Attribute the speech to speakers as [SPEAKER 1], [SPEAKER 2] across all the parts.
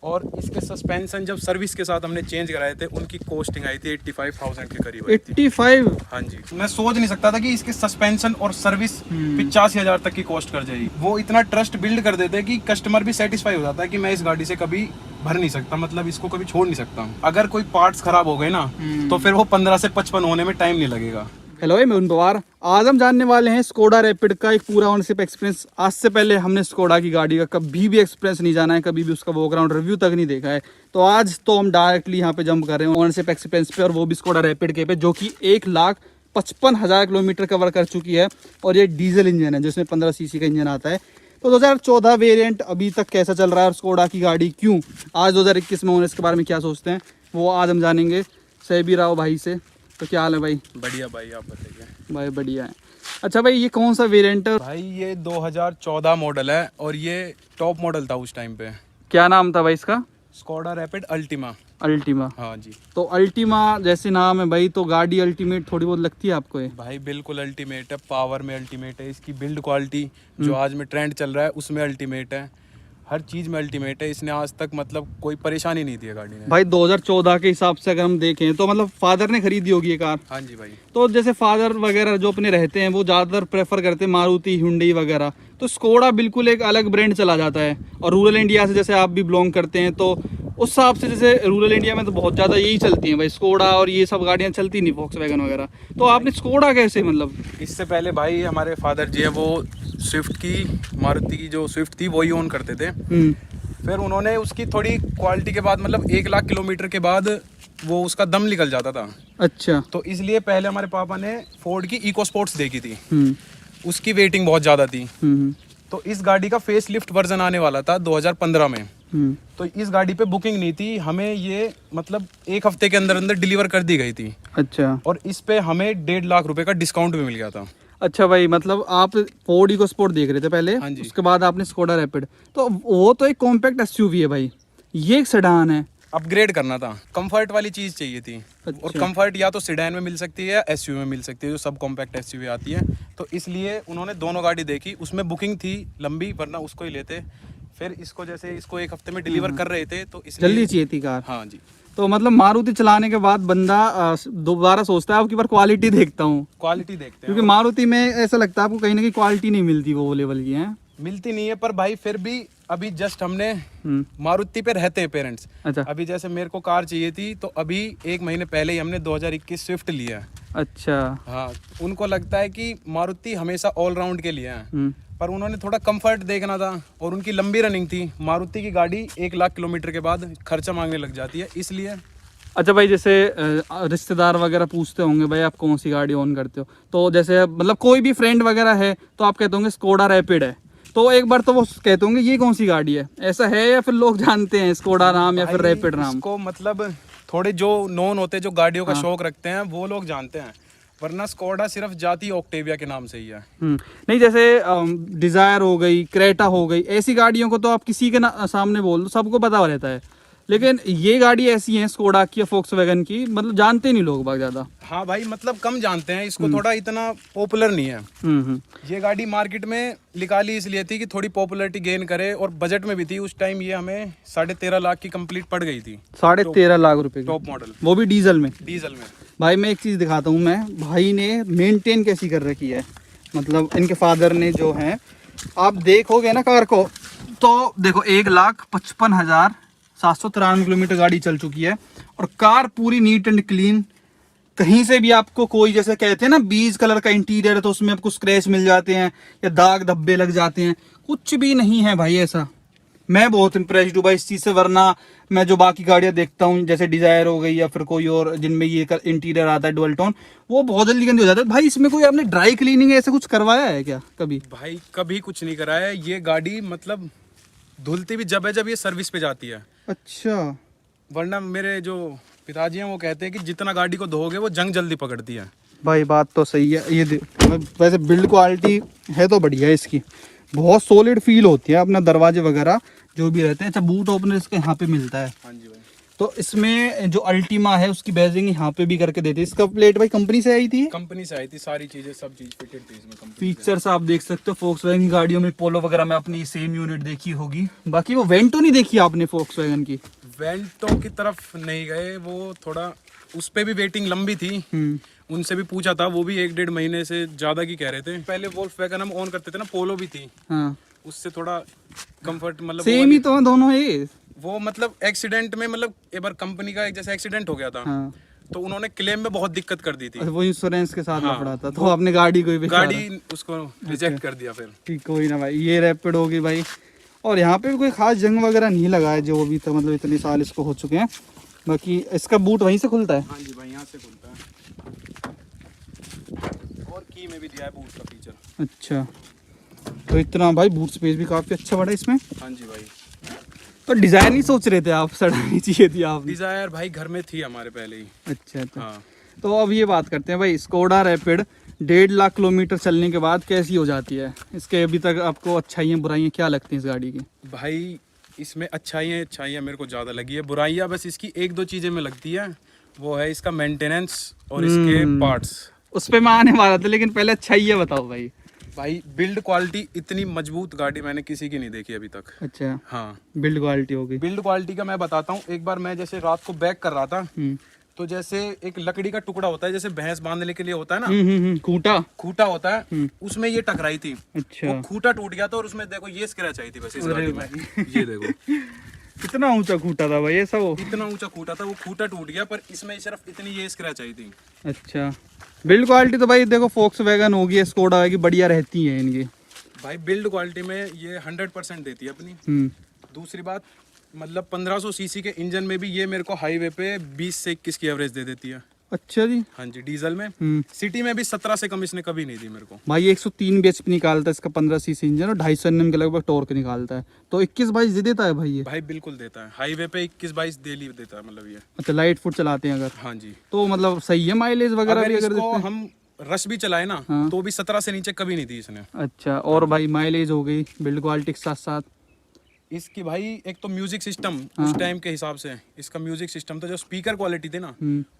[SPEAKER 1] और इसके सस्पेंशन जब सर्विस के साथ हमने चेंज कराए थे उनकी कॉस्टिंग आई थी 85,000 के करीब आई थी।
[SPEAKER 2] 85?
[SPEAKER 1] हाँ जी, मैं सोच नहीं सकता था कि इसके सस्पेंशन और सर्विस 85,000 तक की कॉस्ट कर जाएगी। वो इतना ट्रस्ट बिल्ड कर देते हैं कि कस्टमर भी सेटिस्फाई हो जाता है कि मैं इस गाड़ी से कभी भर नहीं सकता, मतलब इसको कभी छोड़ नहीं सकता हूँ। अगर कोई पार्ट्स खराब हो गए ना तो फिर वो 15 से 55 होने में टाइम नहीं लगेगा।
[SPEAKER 2] हेलो, मैं उन पवार। आज हम जानने वाले हैं स्कोडा रैपिड का एक पूरा ओनरशिप एक्सपीरियंस। आज से पहले हमने स्कोडा की गाड़ी का कभी भी एक्सपीरियंस नहीं जाना है, कभी भी उसका वॉकअराउंड रिव्यू तक नहीं देखा है। तो आज तो हम डायरेक्टली यहाँ पे जंप कर रहे हैं ओनरशिप एक्सपीरियंस पे, और वो भी स्कोडा रैपिड के पे, जो कि 1,55,000 किलोमीटर कवर कर चुकी है। और ये डीजल इंजन है जिसमें 15 सीसी का इंजन आता है। तो 2014 वेरिएंट अभी तक कैसा चल रहा है और स्कोडा की गाड़ी क्यों आज 2021 में ओनर्स के बारे में क्या सोचते हैं, वो आज हम जानेंगे सैबी राव भाई से। तो क्या हाल है भाई?
[SPEAKER 1] बढ़िया भाई, आप बताइए।
[SPEAKER 2] भाई बढ़िया है। अच्छा भाई, ये कौन सा वेरिएंट है?
[SPEAKER 1] भाई ये 2014 मॉडल है और ये टॉप मॉडल था उस टाइम पे।
[SPEAKER 2] क्या नाम था भाई इसका?
[SPEAKER 1] Skoda rapid Ultima.
[SPEAKER 2] अल्टीमा?
[SPEAKER 1] हाँ जी।
[SPEAKER 2] तो अल्टीमा जैसे नाम है भाई, तो गाड़ी अल्टीमेट थोड़ी बहुत लगती है आपको ये?
[SPEAKER 1] भाई बिल्कुल अल्टीमेट है, पावर में अल्टीमेट है, इसकी बिल्ड क्वालिटी जो आज में ट्रेंड चल रहा है उसमें अल्टीमेट है, हर चीज़ में अल्टीमेट है। इसने आज तक मतलब कोई परेशानी नहीं दी है गाड़ी ने।
[SPEAKER 2] भाई 2014 के हिसाब से अगर हम देखें तो मतलब फादर ने खरीदी होगी ये कार?
[SPEAKER 1] हाँ जी भाई।
[SPEAKER 2] तो जैसे फादर वगैरह जो अपने रहते हैं वो ज़्यादातर प्रेफर करते हैं मारुति, हुंडई वगैरह। तो स्कोडा बिल्कुल एक अलग ब्रांड चला जाता है। और रूरल इंडिया से जैसे आप भी बिलोंग करते हैं, तो उस हिसाब से जैसे रूरल इंडिया में तो बहुत ज़्यादा यही चलती हैं भाई, स्कोडा और ये सब गाड़ियाँ चलती नहीं, वॉक्सवैगन वगैरह। तो आपने स्कोडा कैसे मतलब?
[SPEAKER 1] इससे पहले भाई हमारे फादर जी है वो स्विफ्ट की, मारुति की जो स्विफ्ट थी वही ओन करते थे। फिर उन्होंने उसकी थोड़ी क्वालिटी के बाद मतलब 1,00,000 किलोमीटर के बाद वो उसका दम निकल जाता था।
[SPEAKER 2] अच्छा।
[SPEAKER 1] तो इसलिए पहले हमारे पापा ने फोर्ड की इको स्पोर्ट्स देखी थी, उसकी वेटिंग बहुत ज़्यादा थी। तो इस गाड़ी का फेस लिफ्ट वर्जन आने वाला था 2015 में। तो इस गाड़ी पे बुकिंग नहीं थी, हमें ये मतलब 1 हफ्ते के अंदर अंदर डिलीवर कर दी गई थी।
[SPEAKER 2] अच्छा।
[SPEAKER 1] और इस पे हमें 1.5 लाख रुपए का डिस्काउंट भी मिल गया था।
[SPEAKER 2] अच्छा भाई, मतलब आप फोर्ड इको स्पोर्ट देख रहे थे पहले?
[SPEAKER 1] हाँ जी।
[SPEAKER 2] उसके बाद आपने स्कोडा रैपिड। तो वो तो एक कॉम्पैक्ट एसयूवी है भाई, ये एक सेडान है।
[SPEAKER 1] अपग्रेड करना था, कंफर्ट वाली चीज चाहिए थी।
[SPEAKER 2] अच्छा।
[SPEAKER 1] और कंफर्ट या तो सेडान में मिल सकती है या एसयूवी में मिल सकती है, जो सब कॉम्पैक्ट एसयूवी आती है। तो इसलिए उन्होंने दोनों गाड़ी देखी, उसमें बुकिंग थी लंबी, वरना उसको ही लेते। फिर इसको जैसे इसको 1 हफ्ते में डिलीवर कर रहे थे तो इसलिए
[SPEAKER 2] जल्दी चाहिए थी कार।
[SPEAKER 1] हाँ जी।
[SPEAKER 2] तो मतलब मारुति चलाने के बाद बंदा दोबारा सोचता है आपकी बार क्वालिटी देखता हूँ,
[SPEAKER 1] क्वालिटी देखते हैं।
[SPEAKER 2] क्योंकि मारुति में ऐसा लगता है आपको कहीं ना कहीं क्वालिटी नहीं मिलती वो लेवल की है।
[SPEAKER 1] मिलती नहीं है, पर भाई फिर भी अभी जस्ट हमने मारुति पे रहते हैं पेरेंट्स।
[SPEAKER 2] अच्छा।
[SPEAKER 1] अभी जैसे मेरे को कार चाहिए थी तो अभी 1 महीने पहले ही हमने 2021 स्विफ्ट लिया है।
[SPEAKER 2] अच्छा।
[SPEAKER 1] हाँ, उनको लगता है कि मारुति हमेशा ऑलराउंड के लिए है, पर उन्होंने थोड़ा कंफर्ट देखना था और उनकी लंबी रनिंग थी। मारुति की गाड़ी 1,00,000 किलोमीटर के बाद खर्चा मांगने लग जाती है, इसलिए।
[SPEAKER 2] अच्छा भाई, जैसे रिश्तेदार वगैरह पूछते होंगे भाई आप कौन सी गाड़ी ओन करते हो, तो जैसे मतलब कोई भी फ्रेंड वगैरह है तो आप कहते होंगे स्कोडा रैपिड है, तो एक बार तो वो कहते होंगे ये कौन सी गाड़ी है, ऐसा है? या फिर लोग जानते हैं स्कोडा नाम या फिर रैपिड नाम?
[SPEAKER 1] इसको मतलब थोड़े जो नॉन होते, जो गाड़ियों का शौक रखते हैं वो लोग जानते हैं, वरना स्कोडा सिर्फ जाती ऑक्टेविया के नाम से ही है।
[SPEAKER 2] नहीं, जैसे डिजायर हो गई, क्रेटा हो गई, ऐसी गाड़ियों को तो आप किसी के सामने बोल दो सबको पता रहता है। लेकिन ये गाड़ी ऐसी है स्कोडा की या फोक्सवैगन की, मतलब जानते नहीं लोग बहुत ज्यादा।
[SPEAKER 1] हाँ भाई, मतलब कम जानते हैं इसको, थोड़ा इतना पॉपुलर नहीं है। ये गाड़ी मार्केट में निकाली इसलिए थी कि थोड़ी पॉपुलैरिटी गेन करे, और बजट में भी थी उस टाइम। ये हमें 13.5 लाख की कंप्लीट पड़ गई थी।
[SPEAKER 2] 13.5 लाख रुपए
[SPEAKER 1] टॉप मॉडल,
[SPEAKER 2] वो भी डीजल में?
[SPEAKER 1] डीजल में।
[SPEAKER 2] भाई मैं एक चीज दिखाता हूँ, मैं भाई ने मेंटेन कैसी कर रखी है, मतलब इनके फादर ने जो है, आप देखोगे ना कार को तो देखो 1,55,793 किलोमीटर गाड़ी चल चुकी है, और कार पूरी नीट एंड क्लीन। कहीं से भी आपको कोई, जैसे कहते हैं ना बीज कलर का इंटीरियर है तो उसमें आपको स्क्रैच मिल जाते हैं या दाग धब्बे लग जाते हैं, कुछ भी नहीं है भाई ऐसा। मैं बहुत इम्प्रेस्ड हूँ भाई इस चीज से, वरना मैं जो बाकी गाड़ियां देखता हूँ जैसे डिजायर हो गई या फिर कोई और जिनमें ये इंटीरियर आता है डुअल टोन, वो बहुत जल्दी गंदी हो जाता है। भाई इसमें कोई आपने ड्राई क्लीनिंग ऐसा कुछ करवाया है क्या कभी?
[SPEAKER 1] भाई कभी कुछ नहीं कराया है। ये गाड़ी मतलब धुलती भी जब है जब ये सर्विस पे जाती है।
[SPEAKER 2] अच्छा।
[SPEAKER 1] वरना मेरे जो पिताजी हैं वो कहते हैं कि जितना गाड़ी को धोगे वो जंग जल्दी पकड़ती है।
[SPEAKER 2] भाई बात तो सही है। ये वैसे बिल्ड क्वालिटी है तो बढ़िया है इसकी, बहुत सॉलिड फील होती है, अपना दरवाजे वगैरह जो भी रहते हैं। अच्छा, बूट ओपनर इसके यहाँ पे मिलता है।
[SPEAKER 1] हाँ जी भाई।
[SPEAKER 2] तो इसमें जो अल्टीमा है उसकी बैजिंग यहाँ पे भी करके देते हैं। इसका प्लेट भाई कंपनी से आई थी,
[SPEAKER 1] कंपनी से आई थी, सारी चीजें सब चीज फिटेड थी इसमें कंपनी से।
[SPEAKER 2] फीचर्स आप देख सकते हो Volkswagen की गाड़ियों में, पोलो वगैरह में अपनी सेम यूनिट देखी होगी। बाकी वो वेंटो नहीं देखी आपने Volkswagen की?
[SPEAKER 1] वेंटो की तरफ नहीं गए, वो थोड़ा उस पे भी वेटिंग लंबी थी। उनसे भी पूछा था, वो भी 1-1.5 महीने से ज्यादा की कह रहे थे। पहले वोल्क्सवैगन हम ऑन करते थे ना, पोलो भी थी,
[SPEAKER 2] हाँ
[SPEAKER 1] उससे थोड़ा कंफर्ट मतलब
[SPEAKER 2] सेम ही तो है दोनों ये।
[SPEAKER 1] वो मतलब एक्सीडेंट में, मतलब एक बार कंपनी का एक जैसे एक्सीडेंट हो गया था,
[SPEAKER 2] हाँ
[SPEAKER 1] तो उन्होंने क्लेम में बहुत दिक्कत कर दी थी।
[SPEAKER 2] अच्छा, वो इंश्योरेंस के साथ
[SPEAKER 1] हाँ,
[SPEAKER 2] लफड़ा था तो आपने गाड़ी को ही बेचा
[SPEAKER 1] गाड़ी उसको रिजेक्ट कर दिया फिर।
[SPEAKER 2] ठीक, कोई ना भाई, ये रैपिड होगी भाई। और यहाँ पे भी कोई खास जंग वगैरह नहीं लगा है जो अभी तक, मतलब इतने साल इसको हो चुके हैं। बाकी इसका बूट वहीं से खुलता है?
[SPEAKER 1] हाँ जी भाई, यहाँ से खुलता है, और की में भी दिया है बूट का फीचर।
[SPEAKER 2] अच्छा, तो इतना भाई बूट स्पेस भी काफी अच्छा बड़ा है इसमें।
[SPEAKER 1] हाँ जी भाई।
[SPEAKER 2] तो डिजाइन नहीं सोच रहे थे आप, सड़ानी चाहिए थी आप?
[SPEAKER 1] डिजायर भाई घर में थी हमारे पहले ही।
[SPEAKER 2] अच्छा अच्छा।
[SPEAKER 1] हाँ,
[SPEAKER 2] तो अब ये बात करते हैं भाई, स्कोडा रैपिड 1.5 लाख किलोमीटर चलने के बाद कैसी हो जाती है? इसके अभी तक आपको अच्छाइयाँ बुराइयाँ क्या लगती हैं इस गाड़ी की?
[SPEAKER 1] भाई इसमें अच्छाइयाँ मेरे को ज़्यादा लगी है, बुराइयाँ बस इसकी 1-2 चीज़ें में लगती है। वो है इसका मेंटेनेंस और इसके पार्ट्स।
[SPEAKER 2] उस पे मैं आने वाला था, लेकिन पहले अच्छाइयाँ बताओ भाई।
[SPEAKER 1] भाई बिल्ड क्वालिटी, इतनी मजबूत गाड़ी मैंने किसी की नहीं देखी अभी तक।
[SPEAKER 2] अच्छा,
[SPEAKER 1] हाँ,
[SPEAKER 2] बिल्ड क्वालिटी हो गई।
[SPEAKER 1] बिल्ड क्वालिटी का मैं बताता हूँ। एक बार मैं जैसे रात को बैक कर रहा था, तो जैसे एक लकड़ी का टुकड़ा होता है, जैसे भैंस बांधने के लिए होता है ना, खूंटा होता है, उसमें ये टकराई थी।
[SPEAKER 2] अच्छा,
[SPEAKER 1] वो खूंटा टूट गया था, और उसमें देखो ये स्क्रैच आई थी बस इस गाड़ी में। ये देखो
[SPEAKER 2] कितना ऊंचा खूंटा था भाई ये सब?
[SPEAKER 1] इतना ऊंचा खूंटा था, वो खूंटा टूट गया, पर इसमें सिर्फ इतनी ये स्क्रैच आई थी।
[SPEAKER 2] अच्छा, बिल्ड क्वालिटी तो भाई देखो Volkswagen होगी, स्कोडा होगी, बढ़िया रहती है इनकी।
[SPEAKER 1] भाई बिल्ड क्वालिटी में ये 100% देती है अपनी। दूसरी बात, मतलब 1500 सीसी के इंजन में भी ये मेरे को हाईवे पे 20 से 21 की एवरेज दे देती है।
[SPEAKER 2] अच्छा जी।
[SPEAKER 1] हाँ जी, डीजल में। सिटी में भी 17 से कम इसने कभी नहीं दी मेरे को।
[SPEAKER 2] भाई 103 bhp निकालता है इसका 15 सीसी इंजन, और 250 Nm के लगभग टॉर्क निकालता है। तो 21-22 दे देता है भाई ये?
[SPEAKER 1] भाई बिल्कुल देता है, हाईवे पे 21-22 डेली देता है, मतलब ये।
[SPEAKER 2] अच्छा, लाइट फुट चलाते हैं अगर?
[SPEAKER 1] हाँ जी।
[SPEAKER 2] तो मतलब सही है माइलेज वगैरह भी? अगर
[SPEAKER 1] इसको
[SPEAKER 2] देते हैं
[SPEAKER 1] हम रश भी चलाए ना, तो भी 17 से नीचे कभी नहीं दी इसने।
[SPEAKER 2] अच्छा, और भाई माइलेज हो गई बिल्ड क्वालिटी के साथ साथ
[SPEAKER 1] इसकी भाई एक तो म्यूजिक सिस्टम, उस टाइम के हिसाब से इसका म्यूजिक सिस्टम था, जो स्पीकर क्वालिटी थी ना,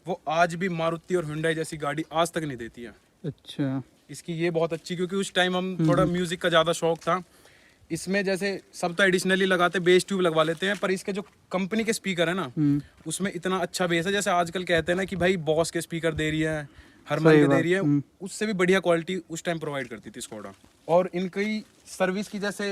[SPEAKER 1] वो आज भी मारुति और हुंडई जैसी गाड़ी आज तक नहीं देती है।
[SPEAKER 2] अच्छा,
[SPEAKER 1] इसकी ये बहुत अच्छी, क्योंकि उस टाइम हम थोड़ा म्यूजिक का ज्यादा शौक था। इसमें जैसे सब तो एडिशनली लगाते, बेस ट्यूब लगवा लेते हैं, पर इसके जो कंपनी के स्पीकर है ना, उसमें इतना अच्छा बेस है। जैसे आजकल कहते हैं ना कि भाई बॉस के स्पीकर दे रही है, हरमन के दे रही है, उससे भी बढ़िया क्वालिटी उस टाइम प्रोवाइड करती थी स्कोडा। और इनकी सर्विस की जैसे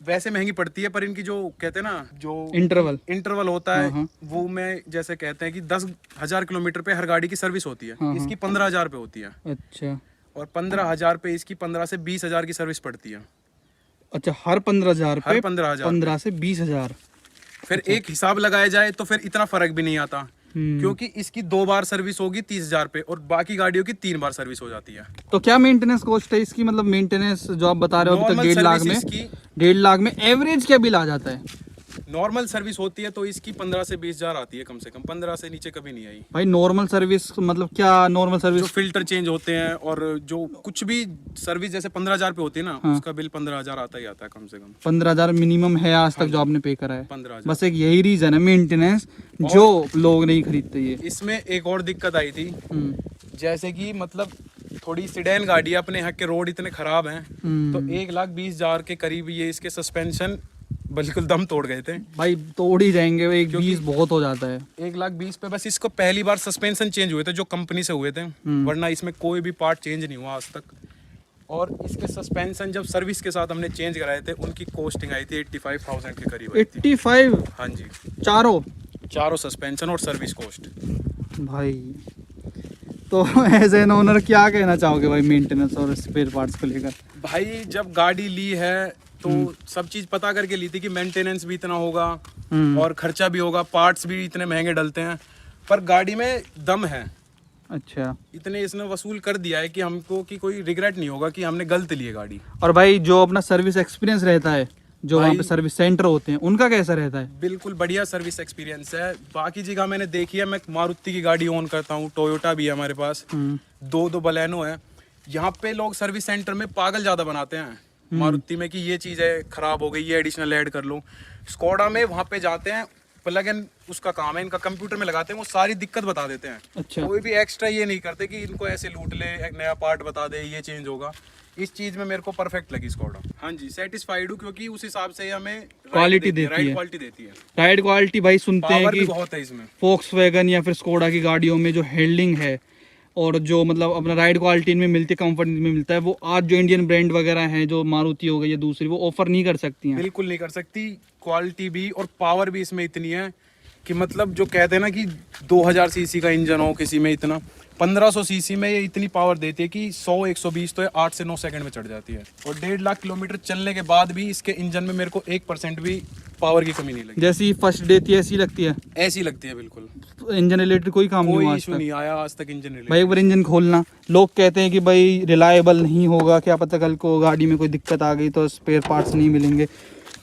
[SPEAKER 1] वैसे महंगी पड़ती है, पर इनकी जो कहते हैं ना, जो इंटरवल होता है, वो में जैसे कहते हैं कि 10,000 किलोमीटर पे हर गाड़ी की सर्विस होती है, इसकी 15,000 पे होती है।
[SPEAKER 2] अच्छा,
[SPEAKER 1] और 15,000 पे इसकी 15 से 20,000 की सर्विस पड़ती है।
[SPEAKER 2] अच्छा, हर 15,000 पे?
[SPEAKER 1] 15,000
[SPEAKER 2] 15 से 20,000।
[SPEAKER 1] फिर एक हिसाब लगाया जाए तो फिर इतना फर्क भी नहीं आता, क्योंकि इसकी 2 बार सर्विस होगी 30,000 पे, और बाकी गाड़ियों की 3 बार सर्विस हो जाती है।
[SPEAKER 2] तो क्या मेंटेनेंस कॉस्ट है इसकी? मतलब मेंटेनेंस जो आप बता रहे हो अभी तक 1.5 लाख में,
[SPEAKER 1] इसकी
[SPEAKER 2] 1.5 लाख में एवरेज क्या बिल आ जाता है?
[SPEAKER 1] नॉर्मल सर्विस होती है तो इसकी 15 से 20,000 आती है कम से कम, 15 से नीचे कभी नहीं आई।
[SPEAKER 2] भाई नॉर्मल सर्विस मतलब क्या? नॉर्मल सर्विस
[SPEAKER 1] जो फिल्टर चेंज होते हैं और जो कुछ भी सर्विस जैसे 15,000 पे होती है ना, उसका बिल 15,000 आता ही आता है कम से कम।
[SPEAKER 2] 15,000 मिनिमम है आज तक जो आपने पे करा है?
[SPEAKER 1] 15,000।
[SPEAKER 2] बस एक यही रीजन है मेंटेनेंस जो लोग नहीं खरीदते ये।
[SPEAKER 1] इसमें एक और दिक्कत आई थी, जैसे कि मतलब थोड़ी सिडेन गाड़ी है, अपने यहाँ के रोड इतने खराब हैं, तो 1,20,000 के करीब ये इसके सस्पेंशन बिल्कुल दम तोड़ गए थे।
[SPEAKER 2] भाई तोड़ ही जाएंगे, 1,20,000 बहुत हो जाता है।
[SPEAKER 1] 1,20,000 पे बस इसको पहली बार सस्पेंशन चेंज हुए थे, जो कंपनी से हुए थे, वरना इसमें कोई भी पार्ट चेंज नहीं हुआ आज तक। और इसके सस्पेंशन जब सर्विस के साथ हमने चेंज कराए थे, उनकी कॉस्टिंग आई थी 85,000 के करीब।
[SPEAKER 2] 85?
[SPEAKER 1] हाँ जी, चारों सस्पेंशन और सर्विस कॉस्ट।
[SPEAKER 2] भाई तो एज एन ओनर क्या कहना चाहोगे भाई मेंटेनेंस और स्पेयर पार्ट्स को लेकर?
[SPEAKER 1] भाई जब गाड़ी ली है तो सब चीज पता करके ली थी कि मेंटेनेंस भी इतना होगा और खर्चा भी होगा, पार्ट्स भी इतने महंगे डलते हैं, पर गाड़ी में दम है।
[SPEAKER 2] अच्छा,
[SPEAKER 1] इतने इसने वसूल कर दिया है कि हमको कि कोई रिग्रेट नहीं होगा कि हमने गलत ली है गाड़ी।
[SPEAKER 2] और भाई जो अपना सर्विस एक्सपीरियंस रहता है, जो वहाँ पे सर्विस सेंटर होते हैं, उनका कैसा रहता है?
[SPEAKER 1] बिल्कुल बढ़िया सर्विस एक्सपीरियंस है। बाकी जगह मैंने देखी है, मैं मारुति की गाड़ी ऑन करता हूँ, टोयोटा भी है हमारे पास, 2 बलेनो है। यहाँ पे लोग सर्विस सेंटर में पागल ज्यादा बनाते हैं मारुति में कि ये चीज है खराब हो गई, ये एडिशनल ऐड कर लो। स्कोडा में वहाँ पे जाते हैं, प्लग इन उसका काम है, इनका कंप्यूटर में लगाते हैं, वो सारी दिक्कत बता देते हैं।
[SPEAKER 2] अच्छा।
[SPEAKER 1] कोई भी एक्स्ट्रा ये नहीं करते कि इनको ऐसे लूट ले, एक नया पार्ट बता दे ये चेंज होगा। इस चीज में मेरे को परफेक्ट लगी स्कोडा। हाँ जी, सेटिस्फाइड हूँ, क्योंकि उस हिसाब से हमें
[SPEAKER 2] क्वालिटी देती है,
[SPEAKER 1] राइट क्वालिटी देती है।
[SPEAKER 2] राइड क्वालिटी भाई सुनते हैं
[SPEAKER 1] पावर भी
[SPEAKER 2] कि
[SPEAKER 1] बहुत है इसमें।
[SPEAKER 2] फोक्सवैगन या फिर स्कोडा की गाड़ियों में जो हैंडलिंग है और जो मतलब अपना राइड क्वालिटी इनमें मिलती है, कंफर्ट इनमें मिलता है, वो आज जो इंडियन ब्रांड वगैरह हैं, जो मारुति हो गई या दूसरी, वो ऑफर नहीं कर सकती हैं।
[SPEAKER 1] बिल्कुल नहीं कर सकती। क्वालिटी भी और पावर भी इसमें इतनी है कि मतलब जो कहते हैं ना कि 2000 सीसी का इंजन हो किसी में, इतना 1500 सीसी में ये इतनी पावर देती है कि 100-120 तो ये 8 से 9 सेकंड में चढ़ जाती है। और 1.5 लाख किलोमीटर चलने के बाद भी इसके इंजन में मेरे को 1% भी पावर की कमी नहीं लगी।
[SPEAKER 2] जैसी फर्स्ट देती है ऐसी लगती है,
[SPEAKER 1] ऐसी लगती है बिल्कुल।
[SPEAKER 2] इंजन रिलेटेड कोई काम नहीं हुआ
[SPEAKER 1] कोई
[SPEAKER 2] आज
[SPEAKER 1] इशू
[SPEAKER 2] तक।
[SPEAKER 1] नहीं आया आज तक इंजन
[SPEAKER 2] भाई एक बार इंजन खोलना, लोग कहते हैं कि भाई रिलायबल नहीं होगा, क्या पता कल को गाड़ी में कोई दिक्कत आ गई तो स्पेयर पार्ट्स नहीं मिलेंगे।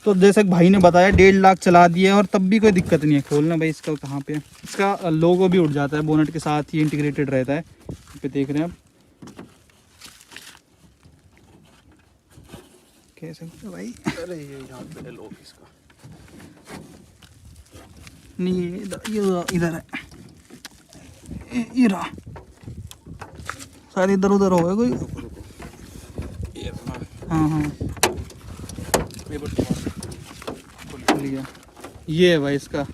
[SPEAKER 2] तो जैसे भाई ने बताया 1.5 लाख चला दिया और तब भी कोई दिक्कत नहीं है। खोलना भाई इसका कहाँ पे है, इसका लोगो भी उठ जाता है, बोनट के साथ ही इंटीग्रेटेड रहता है। यहाँ पे देख रहे हैं आप, कैसे भाई,
[SPEAKER 1] अरे ये यहाँ पे है लोग इसका
[SPEAKER 2] नहीं, ये इधर है, ये रहा, सारे इधर उधर हो गए कोई। हाँ हाँ लिया, ये है भाई इसका,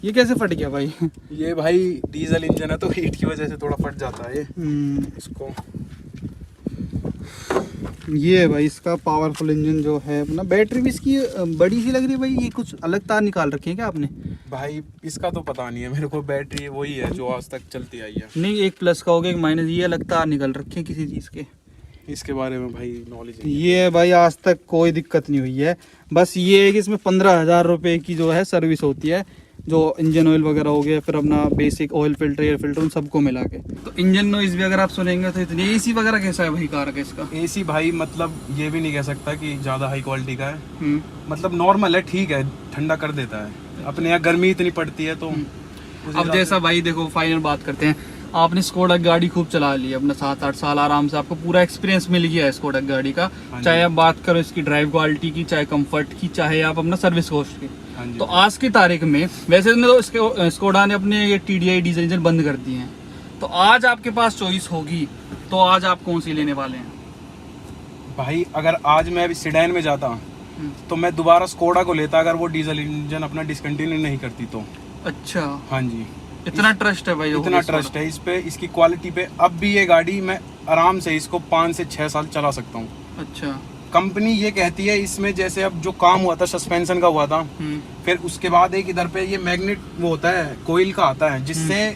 [SPEAKER 2] ये कैसे फट गया भाई?
[SPEAKER 1] ये भाई डीजल इंजन है तो हीट की वजह से थोड़ा फट जाता है ये इसको।
[SPEAKER 2] ये है भाई इसका पावरफुल इंजन जो है अपना। बैटरी भी इसकी बड़ी सी लग रही है भाई, ये कुछ अलग तार निकाल रखी है क्या आपने?
[SPEAKER 1] भाई इसका तो पता नहीं है मेरे को, बैटरी वही है जो आज तक चलती आई है।
[SPEAKER 2] नहीं, एक प्लस का हो गया, एक माइनस, ये अलग तार निकल रखे हैं किसी चीज़ के।
[SPEAKER 1] इसके बारे में भाई नॉलेज नहीं है।
[SPEAKER 2] ये भाई आज तक कोई दिक्कत नहीं हुई है, बस ये है कि इसमें 15,000 रुपये की जो है सर्विस होती है, जो इंजन ऑयल वगैरह हो गया, फिर अपना basic oil filter, air filter, उन सबको मिला के। तो इंजन नॉइज भी अगर आप सुनेंगे तो इतनी। एसी वगैरह कैसा है भाई कार का इसका?
[SPEAKER 1] एसी भाई मतलब ये भी नहीं कह सकता कि ज़्यादा हाई क्वालिटी का है, मतलब नॉर्मल है, ठीक है, ठंडा कर देता है। अपने यहाँ गर्मी इतनी पड़ती है तो
[SPEAKER 2] अब जैसा भाई देखो, फाइनल बात करते हैं, आपने स्कोडा गाड़ी खूब चला ली अपना 7-8 साल आराम से, आपको पूरा एक्सपीरियंस मिल गया है स्कोडा गाड़ी का, चाहे आप बात करो इसकी ड्राइव क्वालिटी की, चाहे कंफर्ट की, चाहे आप अपना सर्विस कॉस्ट की। तो आज की तारीख में वैसे तो स्कोडा ने अपने ये TDI डीजल इंजन बंद कर दिए हैं, तो आज आपके पास चॉइस होगी तो आज आप कौन सी लेने वाले हैं?
[SPEAKER 1] भाई अगर आज मैं अभी सिडैन में जाता तो मैं दोबारा स्कोडा को लेता, अगर वो डीजल इंजन अपना डिसकंटिन्यू नहीं करती तो।
[SPEAKER 2] अच्छा,
[SPEAKER 1] हाँ जी,
[SPEAKER 2] इतना ट्रस्ट है भाई,
[SPEAKER 1] इतना ट्रस्ट है इस पे, इसकी क्वालिटी पे। अब भी ये गाड़ी मैं आराम से इसको 5 से 6 साल चला सकता हूँ।
[SPEAKER 2] अच्छा,
[SPEAKER 1] कंपनी ये कहती है इसमें, जैसे अब जो काम हुआ था सस्पेंशन का हुआ था, फिर उसके बाद एक इधर पे ये मैग्नेट वो होता है, कोयल का आता है, जिससे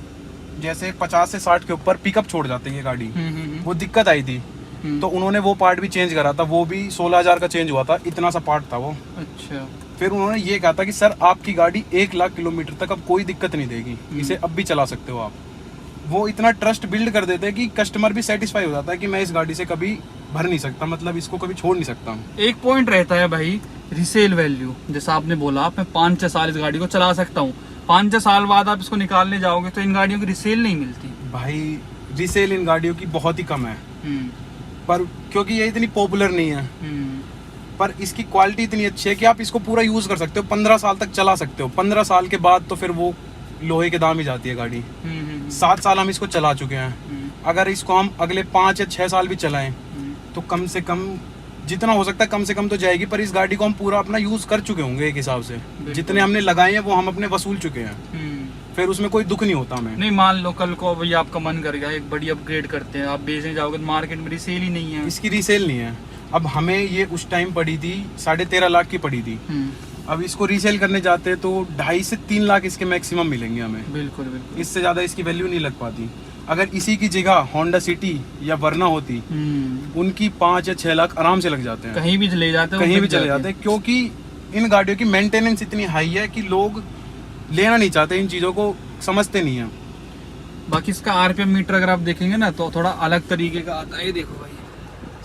[SPEAKER 1] जैसे 50 से 60 के ऊपर पिकअप छोड़ जाते हैं ये गाड़ी, वो दिक्कत आई थी, तो उन्होंने वो पार्ट भी चेंज करा था, वो भी 16,000 का चेंज हुआ था, इतना सा पार्ट था वो।
[SPEAKER 2] अच्छा,
[SPEAKER 1] फिर उन्होंने ये कहा था कि सर आपकी गाड़ी 1 लाख किलोमीटर तक अब कोई दिक्कत नहीं देगी, इसे अब भी चला सकते हो आप। वो इतना ट्रस्ट बिल्ड कर देते हैं कि कस्टमर भी सेटिस्फाई हो जाता है कि मैं इस गाड़ी से कभी भर नहीं सकता, मतलब इसको कभी छोड़ नहीं सकता।
[SPEAKER 2] एक पॉइंट रहता है भाई, रिसेल वैल्यू, जैसा आपने बोला मैं 5-6 साल इस गाड़ी को चला सकता हूँ, 5-6 साल बाद आप इसको निकालने जाओगे तो इन गाड़ियों की रिसेल नहीं मिलती।
[SPEAKER 1] भाई रिसेल इन गाड़ियों की बहुत ही कम है, पर क्योंकि ये इतनी पॉपुलर नहीं है, पर इसकी क्वालिटी इतनी अच्छी है कि आप इसको पूरा यूज कर सकते हो, 15 साल तक चला सकते हो। 15 साल के बाद तो फिर वो लोहे के दाम ही जाती है गाड़ी। 7 साल हम इसको चला चुके हैं, अगर इसको हम अगले 5 या 6 साल भी चलाएं तो कम से कम जितना हो सकता है कम से कम तो जाएगी, पर इस गाड़ी को हम पूरा अपना यूज कर चुके होंगे एक हिसाब से, जितने हमने लगाए हैं वो हम अपने वसूल चुके हैं, फिर उसमें कोई दुख नहीं होता हमें।
[SPEAKER 2] नहीं, मान लो कल को भाई आपका मन कर गया एक बड़ी अपग्रेड करते हैं, आप बेचने जाओगे तो मार्केट में रिसेल ही नहीं है,
[SPEAKER 1] इसकी रिसेल नहीं है। अब हमें ये उस टाइम पड़ी थी 13.5 लाख की पड़ी थी, अब इसको रीसेल करने जाते हैं तो 2.5 से 3 लाख इसके मैक्सिमम मिलेंगे हमें।
[SPEAKER 2] बिल्कुल बिल्कुल,
[SPEAKER 1] इससे ज्यादा इसकी वैल्यू नहीं लग पाती। अगर इसी की जगह होंडा सिटी या वरना होती, उनकी 5 या 6 लाख आराम से लग जाते हैं,
[SPEAKER 2] कहीं भी चले जाते हैं,
[SPEAKER 1] कहीं भी चले जाते हैं, क्योंकि इन गाड़ियों की मेंटेनेंस इतनी हाई है कि लोग लेना नहीं चाहते, इन चीजों को समझते नहीं है।
[SPEAKER 2] बाकी इसका RPM मीटर अगर आप देखेंगे ना तो थोड़ा अलग तरीके का आता है। ये देखो भाई,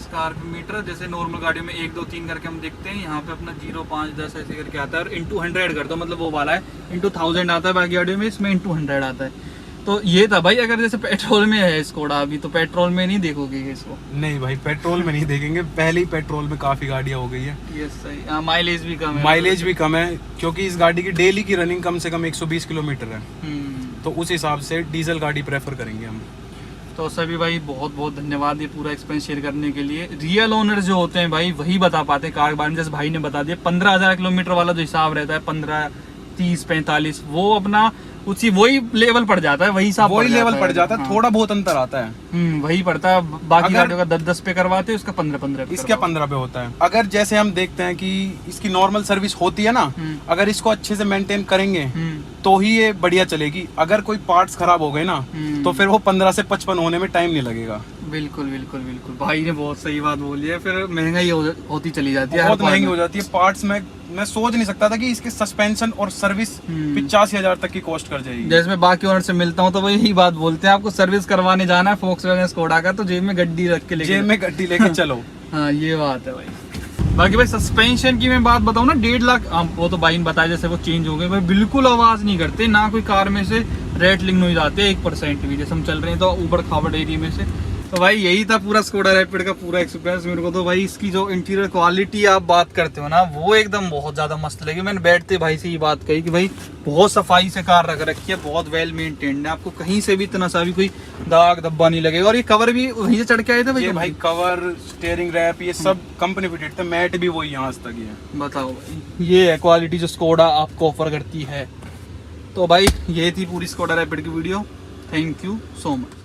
[SPEAKER 2] इसका RPM मीटर जैसे नॉर्मल गाड़ियों में 1, 2, 3 करके हम देखते हैं, यहाँ पे अपना 0, 5, 10 ऐसे करके आता है, और into 100 करता है, मतलब वो वाला है into 1000 आता है, बाकी गाड़ियों में इसमें into 100 आता है। तो ये था भाई, अगर जैसे पेट्रोल में है स्कोडा अभी, तो पेट्रोल में नहीं देखोगे इसको?
[SPEAKER 1] नहीं भाई, पेट्रोल में नहीं देखेंगे, पहले ही पेट्रोल में काफी गाड़ियां हो गई है।
[SPEAKER 2] ये सही, माइलेज भी कम है।
[SPEAKER 1] माइलेज भी कम है, क्योंकि इस गाड़ी की डेली की रनिंग कम से कम 120 किलोमीटर है। तो उस हिसाब से डीजल गाड़ी प्रेफर करेंगे हम।
[SPEAKER 2] तो सभी भाई बहुत बहुत धन्यवाद ये पूरा एक्सपीरियंस शेयर करने के लिए। रियल ओनर जो होते हैं भाई वही बता पाते हैं कार के बारे में। जैसे भाई ने बता दिया 15,000 किलोमीटर वाला जो हिसाब रहता है, 15, 30, 45, वो अपना उसी वही लेवल पड़ जाता है, वही हिसाब
[SPEAKER 1] वही लेवल पड़ जाता है।
[SPEAKER 2] हाँ।
[SPEAKER 1] थोड़ा बहुत अंतर आता है,
[SPEAKER 2] वही पड़ता है। बाकी गाड़ियों का 10-10 पे करवाते हैं, उसका 15-15 पे
[SPEAKER 1] इसका 15 पे होता है। अगर जैसे हम देखते हैं कि इसकी नॉर्मल सर्विस होती है ना, अगर इसको अच्छे से मेंटेन करेंगे तो ही ये बढ़िया चलेगी। अगर कोई पार्ट्स खराब हो गए ना, तो फिर वो 15 से 55 होने में टाइम नहीं लगेगा।
[SPEAKER 2] बिल्कुल बिल्कुल बिल्कुल, भाई ने बहुत सही बात बोली है। फिर महंगाई होती चली जाती है,
[SPEAKER 1] बहुत महंगी हो जाती है। पार्ट्स में मैं सोच नहीं सकता था कि इसके सस्पेंशन और सर्विस 85,000 तक की कॉस्ट कर जाएगी।
[SPEAKER 2] जैसे मैं बाकी ओनर से मिलता हूँ तो वो यही बात बोलते हैं, आपको सर्विस करवाने जाना है फोक्सवैगन स्कोडा का, तो जेब में गड्डी रख के
[SPEAKER 1] लेके चलो।
[SPEAKER 2] हाँ ये बात है भाई। बाकी भाई सस्पेंशन की मैं बात बताऊँ ना, 1.5 लाख, वो तो भाई ने बताया जैसे वो चेंज हो गए भाई, बिल्कुल आवाज नहीं करते ना, कोई कार में से रेटलिंग नहीं जाते 1% भी। जैसे हम चल रहे हैं तो ऊबड़ खाबड़ एरिया में से। तो भाई यही था पूरा स्कोडा रैपिड का पूरा एक्सपीरियंस मेरे को। तो भाई इसकी जो इंटीरियर क्वालिटी आप बात करते हो ना, वो एकदम बहुत ज्यादा मस्त लगी। मैंने बैठते भाई से ये बात कही कि भाई बहुत सफाई से कार रख रखी है, बहुत वेल मेंटेन्ड है, आपको कहीं से भी इतना सा भी कोई दाग धब्बा नहीं लगेगा। और ये कवर भी वहीं से चढ़ के आए थे भाई?
[SPEAKER 1] ये भाई कवर, स्टीयरिंग रैप, ये सब कंपनी फिटेड थे, मैट भी वही यहाँ तक ही है।
[SPEAKER 2] बताओ भाई, ये है क्वालिटी जो स्कोडा आपको ऑफर करती है। तो भाई ये थी पूरी स्कोडा रैपिड की video. Thank you so much.